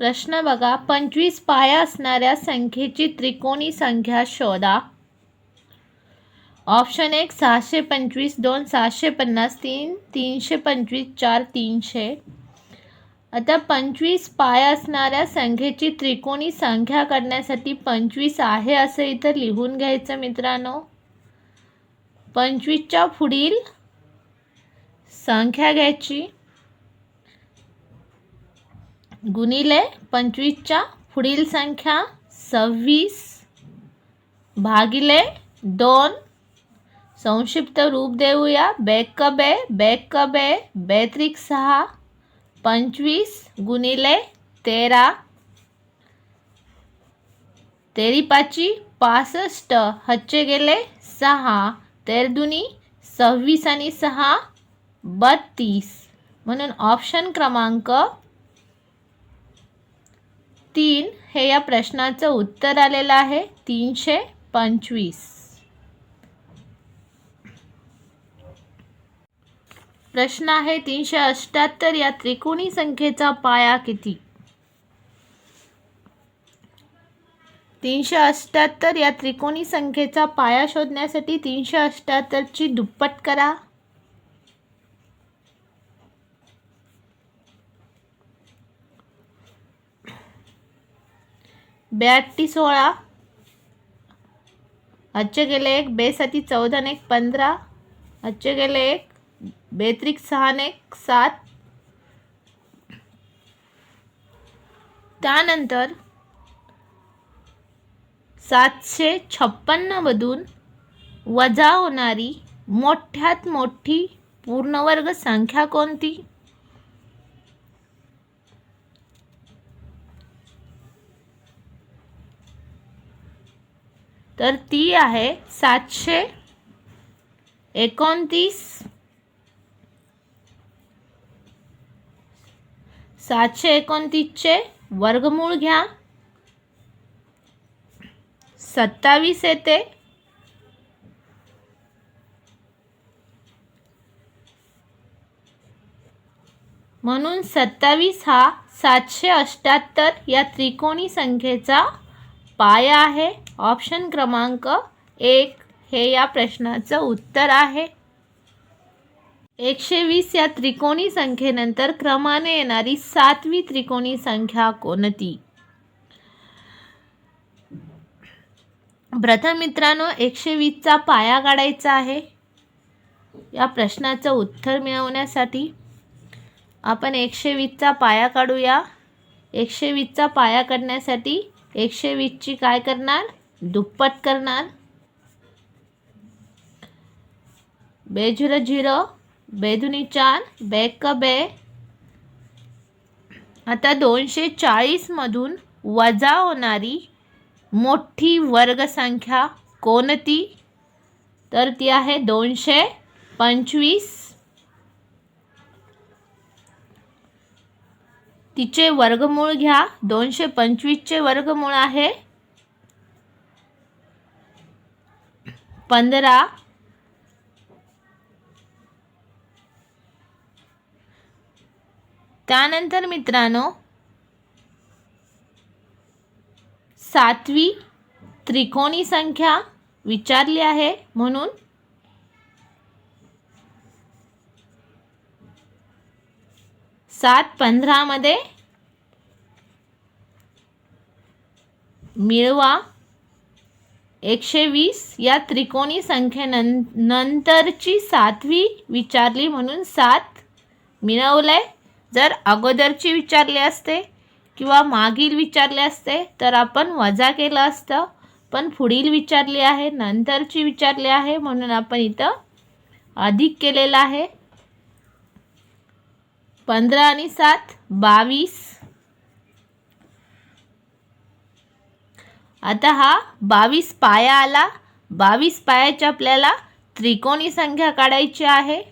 प्रश्न बघा, 25 पाया असणाऱ्या संख्येची त्रिकोणी संख्या शोधा. ऑप्शन 1 625, 2 750, 3 325, 4 300. आता 25 पाया असणाऱ्या संख्येची त्रिकोणी संख्या करण्यासाठी 25 आहे असं इथं लिहून घ्यायचं मित्रांनो. 25च्या पुढील संख्या घ्यायची गुणिले 25च्या पुढील संख्या 26 भागिले 2. संक्षिप्त रूप देऊया. बेकबे बेत्रिक 6 25 गुणिले 13 तेरी 65 हच्चे गेले 6 तेरदुनी 26 आणि 6 32. म्हणून ऑप्शन क्रमांक 3 हे या प्रश्नाचं उत्तर आलेलं आहे. 325. प्रश्न आहे 378 या त्रिकोणी संख्येचा पाया किती? 378 या त्रिकोणी संख्येचा पाया शोधण्यासाठी 378ची दुप्पट करा. 82 16 अच्छे गेले 1 बेसाठी 14 ने 15 अच्छे गेले 1 बेत्रिक 6 ने 7. त्यानंतर 756 मधून वजा होणारी मोठ्यात मोठी पूर्णवर्ग संख्या कोणती? तर ती आहे 729. 729 चे वर्गमूळ घ्या 27 येते. म्हणून 27 हा 778 या त्रिकोणी संख्येचा पाया आहे. ऑप्शन क्रमांक 1 हे या प्रश्नाचं उत्तर आहे. 120 या त्रिकोणी संख्येनंतर क्रमाने येणारी 7वी त्रिकोणी संख्या कोणती? प्रथम मित्रांनो 120चा पाया काढायचा आहे. या प्रश्नाचं उत्तर मिळवण्यासाठी आपण 120चा पाया काढूया. 120चा पाया काढण्यासाठी 120ची काय करणार? दुप्पट करणार. 0 बेदुनी 4 बेकबे. आता 240 मधून वजा होणारी मोठी वर्गसंख्या कोणती? तर ती आहे 225. तिचे वर्गमूळ घ्या. 225 चे वर्गमूळ आहे 15. त्यानंतर मित्रांनो 7वी त्रिकोणी संख्या विचारली आहे म्हणून 7 15 मध्ये मिळवा. 120 या त्रिकोणी संख्येनंतरची 7वी विचारली म्हणून 7 मिळवले. जर अगोदरची विचारले असते किंवा मागील विचारले असते तर आपण वजा केलं असतं, पण पुढील विचारली आहे नंतरची विचारली आहे म्हणून आपण इथं अधिक केलेला आहे. 15 आणि 7 22. आता हा 22 पाया आला. 22 पायाची आपल्याला त्रिकोणी संख्या काढायची आहे.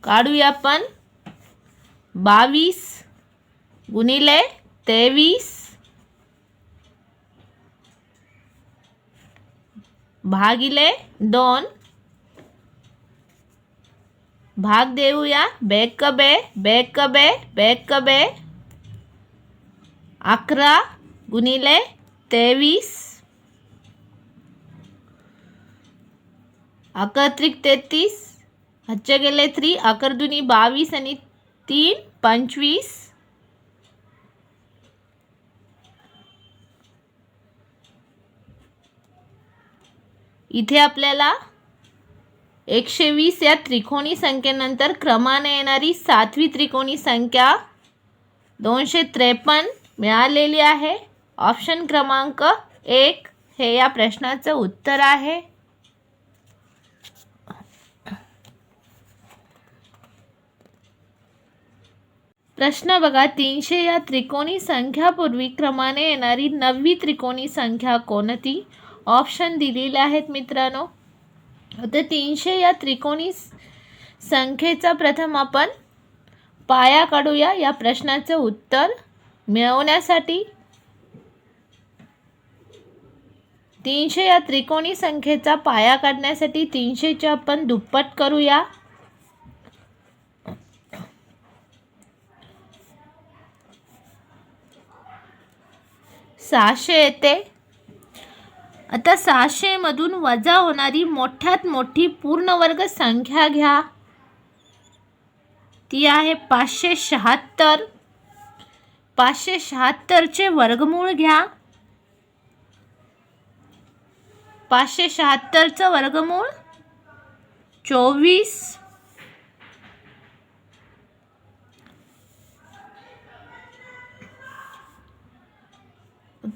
काढूया आपण. 22 गुणिले 23 भागिले 2 भाग देऊया. बेक बे बेक बे बेक बे. 11 गुणिले 23. 11 त्रिक 33. हातचे गेले 3. 11 दुनी 22 आणि 3 25. इथे आपल्याला 120 या त्रिकोणी संख्येनंतर क्रमाने येणारी 7वी त्रिकोणी संख्या 253 मिळालेली आहे. ऑप्शन क्रमांक 1 हे या प्रश्नाचं उत्तर आहे. प्रश्न बघा. 300 या त्रिकोणी संख्यापूर्वी क्रमाने येणारी 9वी त्रिकोणी संख्या कोणती? ऑप्शन दिलेले आहेत मित्रांनो. आता 300 या त्रिकोणी संख्येचा प्रथम आपण पाया काढूया. या प्रश्नाचं उत्तर मिळवण्यासाठी 300 या त्रिकोणी संख्येचा पाया काढण्यासाठी 300चे आपण दुप्पट करूया. 600 येते. आता 600 मधून वजा होणारी मोठ्यात मोठी पूर्णवर्ग संख्या घ्या. ती आहे 576. 576चे वर्गमूळ घ्या. 576चं वर्गमूळ 24.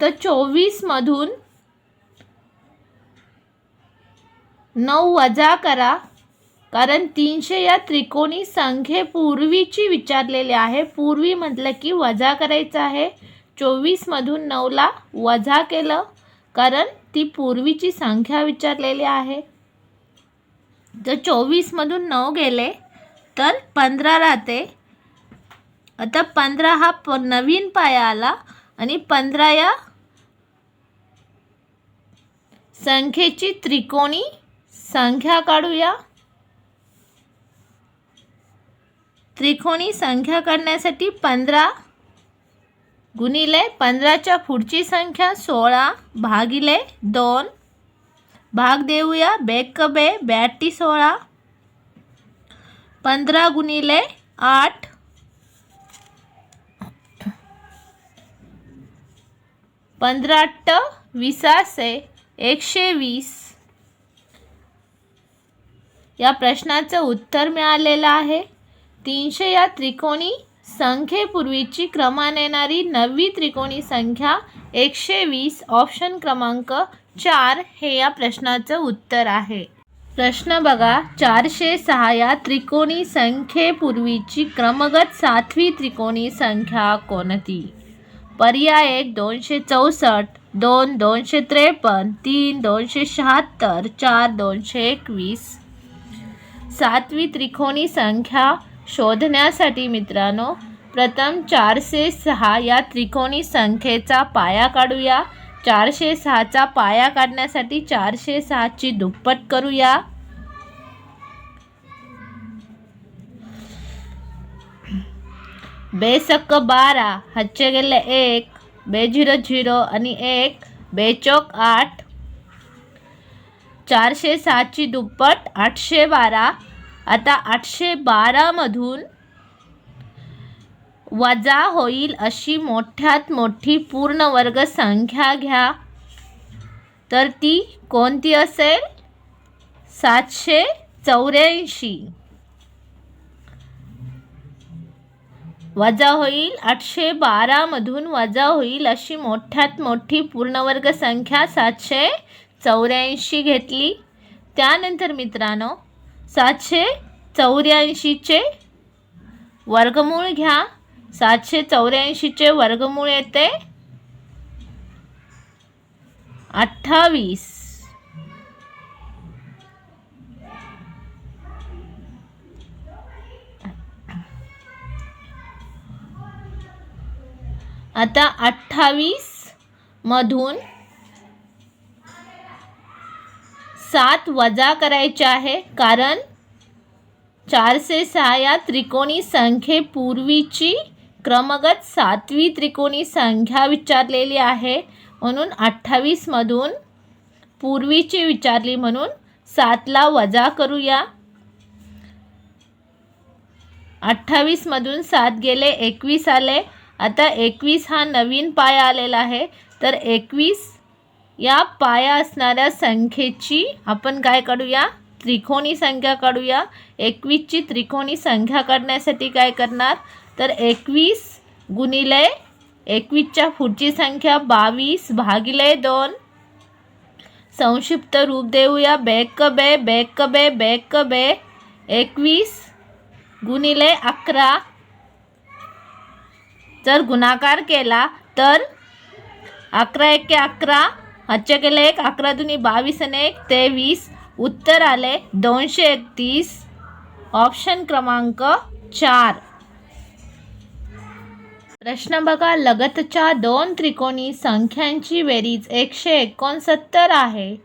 तर 24 मधून 9 वजा करा, कारण 300 या त्रिकोणी संख्येपूर्वीची विचारलेली आहे. पूर्वी म्हटलं की वजा करायचं आहे. 24 मधून 9ला वजा केलं कारण ती पूर्वीची संख्या विचारलेली आहे. जर 24 मधून 9 गेले तर 15 राहते. आता 15 हा नवीन पाया आला आणि 15 या संख्येची त्रिकोणी संख्या काढूया. त्रिकोणी संख्या काढण्यासाठी 15 गुणिले 15च्या पुढची संख्या 16 भागिले 2. भाग देऊया. बेक बे 16. 15 गुणिले 8. 15 8 20 120. या प्रश्नाचं उत्तर मिळालेलं आहे. 300 या त्रिकोणी संख्येपूर्वीची क्रमाने येणारी 9वी त्रिकोणी संख्या 120. ऑप्शन क्रमांक 4 हे या प्रश्नाचं उत्तर आहे. प्रश्न बघा. 406 या त्रिकोणी संख्येपूर्वीची क्रमगत 7वी त्रिकोणी संख्या कोणती? पर्याय 1 264, 2 253, 3 276, 4 221. 7वी त्रिकोणी संख्या शोधण्यासाठी मित्रांनो प्रथम 406 या त्रिकोणी संख्येचा पाया काढूया. 406चा पाया काढण्यासाठी 406ची दुप्पट करूया. बेसक 12, हातचे गेले 1, बेझिरो 0 आणि 1, बेचोक 8. 406ची दुप्पट 812. आता 812 मधून वजा होईल अशी मोठ्यात मोठी पूर्णवर्ग संख्या घ्या. तर ती कोणती असेल? 784. वजा होईल 812 मधून वजा होईल अशी मोठ्यात मोठी पूर्णवर्ग संख्या 784 घेतली. त्यानंतर मित्रांनो 784चे वर्गमूळ घ्या. 784चे वर्गमूळ येते 28. आता 28 मधून 7 वजा करायचे आहे, कारण 4 से 6 या त्रिकोणी संख्येपूर्वीची क्रमगत 7वी त्रिकोणी संख्या विचारलेली आहे, म्हणून 28 मधून पूर्वीची विचारली म्हणून 7ला वजा करूया. 28 मधून 7 गेले 21 आले. आता 21 हा नवीन पाया आलेला आहे, तर 21 या पाया असणाऱ्या संख्येची आपण काय काढूया, त्रिकोणी संख्या काढूया. 21ची त्रिकोणी संख्या काढण्यासाठी काय करणार, तर 21 गुणिले 21च्या पुढची संख्या 22 भागिले 2. संक्षिप्त रूप देऊया, बेक बे बेक बे बेक बे. 21 गुणिले 11. जर गुणाकार केला तर 11 एके 11, हातचे केले 1, 11 दुनी 22 आणि 1 23. उत्तर आले 231. ऑप्शन क्रमांक 4. प्रश्न बघा, लगतच्या 2 त्रिकोणी संख्यांची बेरीज 169 आहे,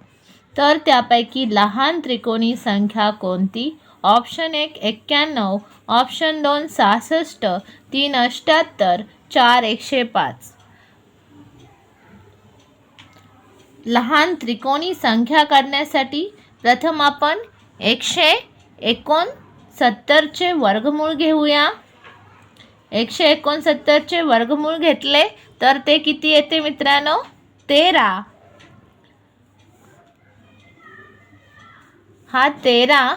तर त्यापैकी लहान त्रिकोणी संख्या कोणती? Option 1 91, option 2 66, 3 78, 4 105. लहान त्रिकोणी संख्या काढण्यासाठी प्रथम आपण 169चे वर्गमूळ घेऊया. 169चे वर्गमूळ घेतले तर ते किती येते मित्रांनो? 13. हा 13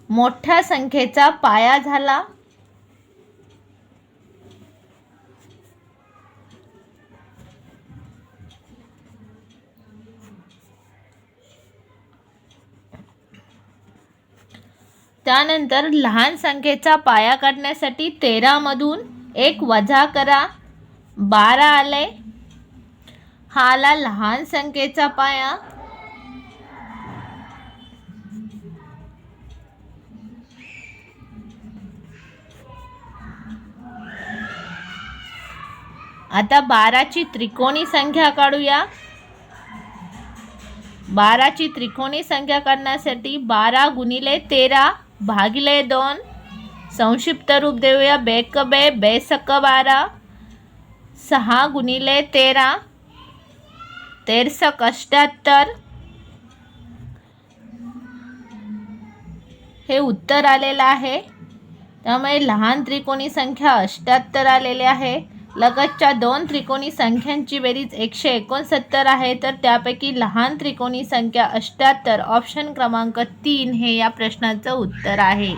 मोठ्या संख्येचा पाया झाला. त्यानंतर लहान संख्येचा पाया काढण्यासाठी 13 मधून 1 वजा करा, 12 आले. हा आला लहान संख्येचा पाया. आता 12ची त्रिकोणी संख्या काढूया. 12ची त्रिकोणी संख्या काढण्यासाठी 12 गुणिले 13 भागिले 2. संक्षिप्त रूप देऊया, बेक बे बेसक 12. 6 गुणिले 13 13 78. हे उत्तर आलेलं आहे. त्यामुळे लहान त्रिकोणी संख्या 78 आलेली आहे. लगतच्या 2 त्रिकोणी संख्यांची बेरीज 169 आहे, तर त्यापैकी लहान त्रिकोणी संख्या 78. ऑप्शन क्रमांक 3 हे या प्रश्नाचं उत्तर आहे.